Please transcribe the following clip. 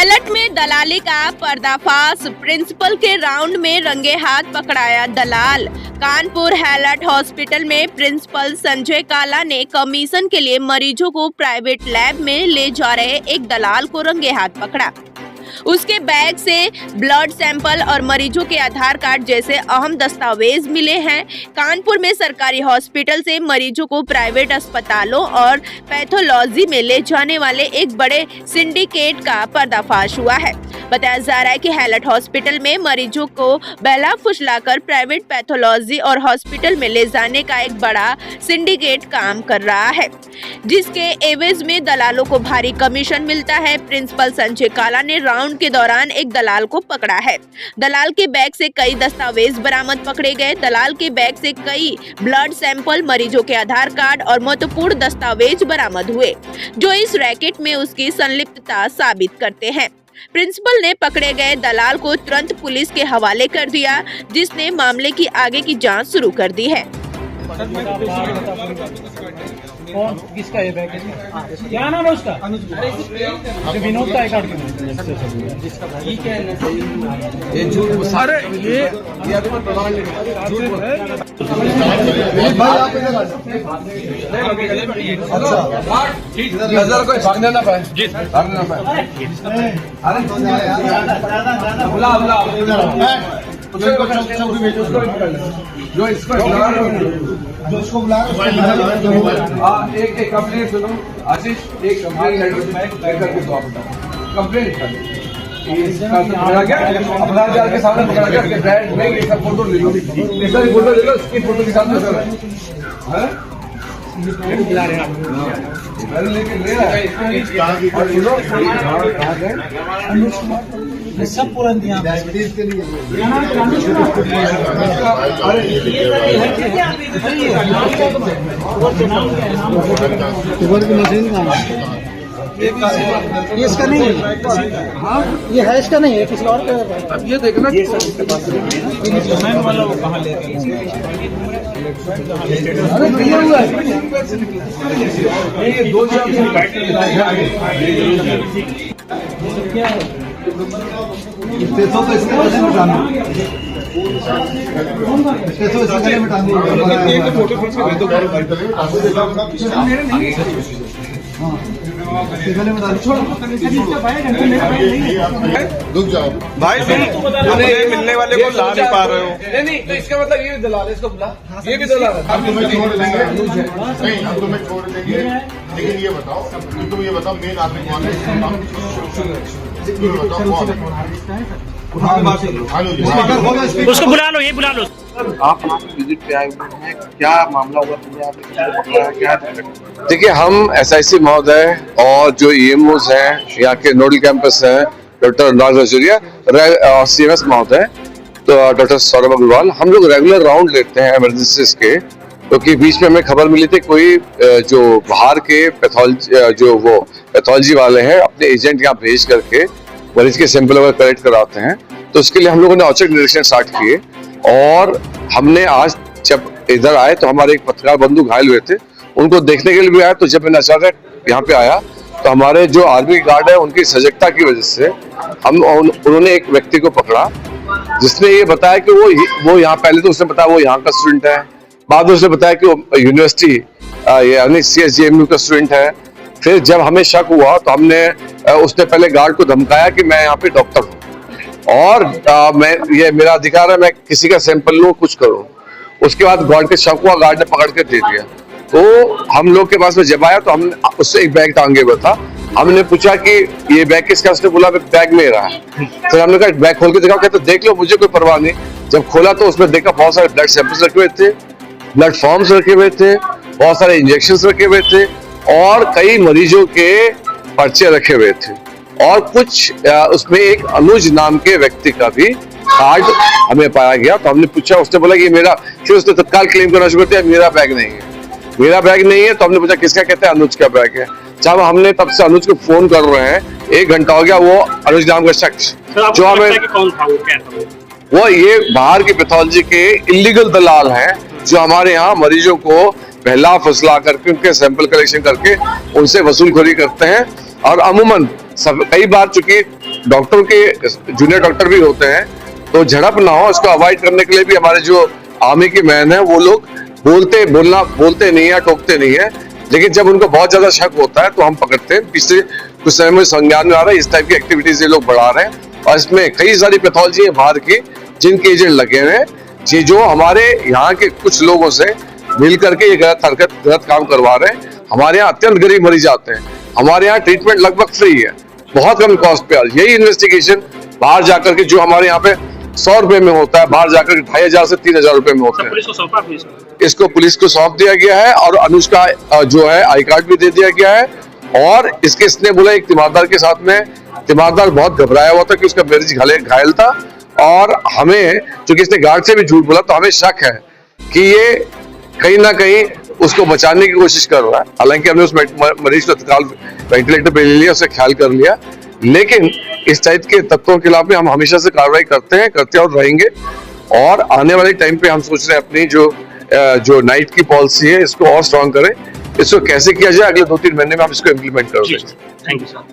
Hallett में दलाली का पर्दाफाश, प्रिंसिपल के राउंड में रंगे हाथ पकड़ाया दलाल। कानपुर हैलट हॉस्पिटल में प्रिंसिपल संजय काला ने कमीशन के लिए मरीजों को प्राइवेट लैब में ले जा रहे एक दलाल को रंगे हाथ पकड़ा। उसके बैग से ब्लड सैंपल और मरीजों के आधार कार्ड जैसे अहम दस्तावेज मिले हैं। कानपुर में सरकारी हॉस्पिटल से मरीजों को प्राइवेट अस्पतालों और पैथोलॉजी में ले जाने वाले एक बड़े सिंडिकेट का पर्दाफाश हुआ है। बताया जा रहा है कि हैलट हॉस्पिटल में मरीजों को बहला फुसलाकर प्राइवेट पैथोलॉजी और हॉस्पिटल में ले जाने का एक बड़ा सिंडिकेट काम कर रहा है, जिसके एवज में दलालों को भारी कमीशन मिलता है। प्रिंसिपल संजय काला ने राउंड के दौरान एक दलाल को पकड़ा है। दलाल के बैग से कई दस्तावेज बरामद पकड़े गए। दलाल के बैग से कई ब्लड सैंपल, मरीजों के आधार कार्ड और महत्वपूर्ण दस्तावेज बरामद हुए, जो इस रैकेट में उसकी संलिप्तता साबित करते हैं। प्रिंसिपल ने पकड़े गए दलाल को तुरंत पुलिस के हवाले कर दिया, जिसने मामले की आगे की जांच शुरू कर दी है। कौन किसका ये बैग है? क्या नाम है उसका? विनोद का कार्ड ये झूठ सारे ये नजर को भागने ना पाए, भागने ना पाए। अरे बुला जो इसको जो उसको बुला एक कंप्लेंट सुनो आशीष, एक कंप्लेंट लेकर के तो आप कंप्लेंट कर अपना जाल के सामने पकड़ा गया, ब्रांड में ये सब फोटो ले लो, इसका फोटो ले लो, इसकी फोटो के सामने बुला रहे हैं लेके ले रहा है सब पूरा दिया डायबिटीज के लिए। मशीन का ये इसका नहीं है। हाँ ये है, इसका नहीं है, किसी और का। अब ये देखना वाला वो कहाँ ले दो भाई मिलने वाले को ला नहीं पा रहे हो। नहीं तो इसका मतलब ये भी दलाल है, इसको बुला, ये भी दलाल है। हम तुम्हें छोड़ देंगे, नहीं हम तुम्हें छोड़ देंगे, लेकिन ये बताओ, तुम ये बताओ मेन आदमी कौन है? उसको बुला लो, ये बुला लो। आप यहाँ पे विजिट पे आए हुए हैं, क्या मामला हुआ? क्या देखिए, हम SIC महोदय और जो EMOs हैं, यहाँ के नोडल कैंपस हैं, डॉक्टर नाज नजरिया और CMS महोदय तो डॉक्टर सौरभ अग्रवाल, हम लोग रेगुलर राउंड लेते हैं इमरजेंसीज के, क्योंकि बीच में हमें खबर मिली थी कोई जो बाहर के पैथोलॉजी वाले हैं अपने एजेंट यहाँ भेज करके मरीज के सैंपल वगैरह कलेक्ट कराते हैं। तो उसके लिए हम लोगों ने औचक निरीक्षण स्टार्ट किए और हमने आज जब इधर आए तो हमारे एक पत्रकार बंधु घायल हुए थे, उनको देखने के लिए भी आया। तो जब मैं अचानक यहाँ पे आया तो हमारे जो आर्मी गार्ड है उनकी सजगता की वजह से उन्होंने एक व्यक्ति को पकड़ा, जिसने ये बताया कि वो यहाँ, पहले तो उसने बताया वो यहाँ का स्टूडेंट है, बाद में उसने बताया कि वो यूनिवर्सिटी यानी CSJMU का स्टूडेंट है। फिर जब हमें शक हुआ तो उसने पहले गार्ड को धमकाया कि मैं यहाँ पे डॉक्टर हूँ और ये मेरा अधिकार है, मैं किसी का सैंपल लूँ, कुछ करूँ। उसके बाद गार्ड के शक हुआ, गार्ड ने पकड़ के दे दिया। तो हम लोग के पास में जब आया तो हमने उससे एक बैग टांगे हुआ था, हमने पूछा कि ये बैग किसका? उसने बोला बैग में रहा है। फिर हमने कहा बैग खोल के देखा, कहते देख लो, मुझे कोई परवाह नहीं। जब खोला तो उसमें देखा बहुत सारे ब्लड सैंपल्स रखे हुए थे, ब्लड फॉर्म्स रखे हुए थे, बहुत सारे इंजेक्शंस रखे हुए थे और कई मरीजों के पर्चे रखे हुए थे और कुछ उसमें एक अनुज नाम के व्यक्ति का भी कार्ड हमें पाया गया। तो हमने पूछा, उसने बोला कि मेरा, फिर उसने तत्काल क्लेम करना शुरू कर दिया, मेरा बैग नहीं है, मेरा बैग नहीं है। तो हमने पूछा किसका? कहते हैं अनुज का बैग है। जब हमने तब से अनुज को फोन कर रहे हैं, 1 घंटा हो गया, वो अनुज नाम का शख्स जो हमें, वो ये बाहर की पैथोलॉजी के इलीगल दलाल हैं जो हमारे यहाँ मरीजों को बहला फुसला करके उनके सैंपल कलेक्शन करके उनसे वसूलखोरी करते हैं। और अमूमन कई बार चूंकि डॉक्टर के जूनियर डॉक्टर भी होते हैं, तो झड़प ना हो इसको अवॉइड करने के लिए भी हमारे जो आर्मी के मैन है वो लोग बोलते नहीं है, टोकते नहीं है, लेकिन जब उनको बहुत ज्यादा शक होता है तो हम पकड़ते हैं। पिछले कुछ समय में संज्ञान में आ रहा है इस टाइप की एक्टिविटीज ये लोग बढ़ा रहे हैं और इसमें कई सारी पैथोलॉजी है बाहर की जिनके एजेंट लगे हुए हैं, जो हमारे यहाँ के कुछ लोगों से मिल करके ये गलत काम करवा रहे हैं। हमारे यहाँ अत्यंत गरीब मरीज आते हैं, हमारे यहाँ ट्रीटमेंट लगभग फ्री है, बहुत कम कॉस्ट पे। यही इन्वेस्टिगेशन बाहर जाकर के जो हमारे यहाँ पे 100 रुपए में होता है, बाहर जाकर के 2500 से 3000 रुपए में होता है। इसको पुलिस को सौंप दिया गया है और अनुष्का जो है आई कार्ड भी दे दिया गया है। और इसने बोला एक तीमारदार के साथ में, तीमारदार बहुत घबराया हुआ था कि उसका मरीज घायल था और हमें चूंकि इसने गार्ड से भी झूठ बोला तो हमें शक है कि ये कहीं ना कहीं उसको बचाने की कोशिश कर रहा है। हालांकि हमने उस मरीज को तत्काल वेंटिलेटर पे ले लिया, उसे ख्याल कर लिया, लेकिन इस टाइप के तत्वों के खिलाफ में हम हमेशा से कार्रवाई करते और रहेंगे। और आने वाले टाइम पे हम सोच रहे हैं अपनी जो नाइट की पॉलिसी है इसको और स्ट्रॉन्ग करें। इसको कैसे किया जाए अगले 2-3 महीने में हम इसको इम्प्लीमेंट करेंगे। Thank you sir.